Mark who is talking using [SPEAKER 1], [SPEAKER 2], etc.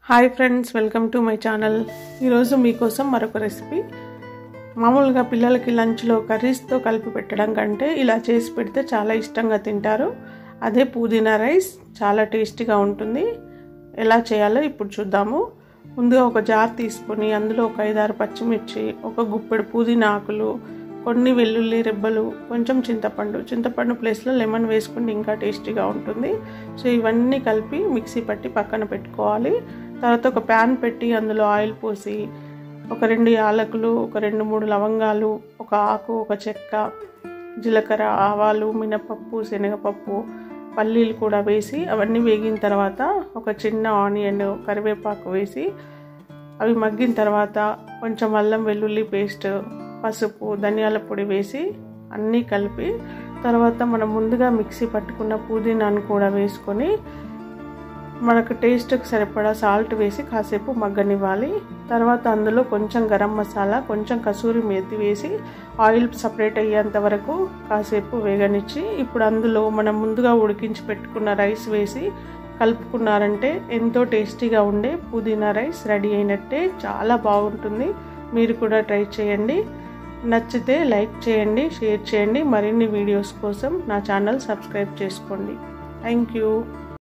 [SPEAKER 1] Hi friends, welcome to my channel. ఈరోజు మీకోసం మరొక రెసిపీ. మామూలుగా పిల్లలకి లంచ్లో కర్రీస్తో కలిపి పెట్టడం కంటే ఇలా చేసి పెడితే చాలా ఇష్టంగా తింటారు. అదే పుదీనా రైస్. చాలా టేస్టీగా ఉంటుంది. ఎలా చేయాలో ఇప్పుడు చూద్దాము. ముందుగా ఒక జార్ తీసుకొని అందులో ఒక 5-6 పచ్చిమిర్చి, ఒక గుప్పెడు పుదీనా ఆకులు, కొన్ని వెల్లుల్లి రెబ్బలు, కొంచెం చింతపండు ప్లేస్లో లెమన్ వేసుకుంటే ఇంకా టేస్టీగా ఉంటుంది. సో ఇవన్నీ కలిపి మిక్సీ పట్టి పక్కన పెట్టుకోవాలి. తర్వాత ఒక ప్యాన్ పెట్టి అందులో ఆయిల్ పోసి ఒక 2 యాలకులు, ఒక 2-3 లవంగాలు, ఒక ఆకు, ఒక చెక్క, జీలకర్ర, ఆవాలు, మినపప్పు, శనగపప్పు, పల్లీలు కూడా వేసి అవన్నీ వేగిన తర్వాత ఒక చిన్న ఆనియన్, కరివేపాకు వేసి అవి మగ్గిన తర్వాత కొంచెం అల్లం వెల్లుల్లి పేస్ట్, పసుపు, ధనియాల పొడి వేసి అన్నీ కలిపి తర్వాత మనం ముందుగా మిక్సీ పట్టుకున్న పుదీనాను కూడా వేసుకొని మనకు టేస్ట్కి సరిపడా సాల్ట్ వేసి కాసేపు మగ్గనివ్వాలి. తర్వాత అందులో కొంచెం గరం మసాలా, కొంచెం కసూరి మేతి వేసి ఆయిల్ సపరేట్ అయ్యేంత వరకు కాసేపు వేగనిచ్చి ఇప్పుడు అందులో మనం ముందుగా ఉడికించి పెట్టుకున్న రైస్ వేసి కలుపుకున్నారంటే ఎంతో టేస్టీగా ఉండే పుదీనా రైస్ రెడీ అయినట్టే. చాలా బాగుంటుంది. మీరు కూడా ట్రై చేయండి. నచ్చితే లైక్ చేయండి, షేర్ చేయండి. మరిన్ని వీడియోస్ కోసం నా ఛానల్ సబ్స్క్రైబ్ చేసుకోండి. Thank you.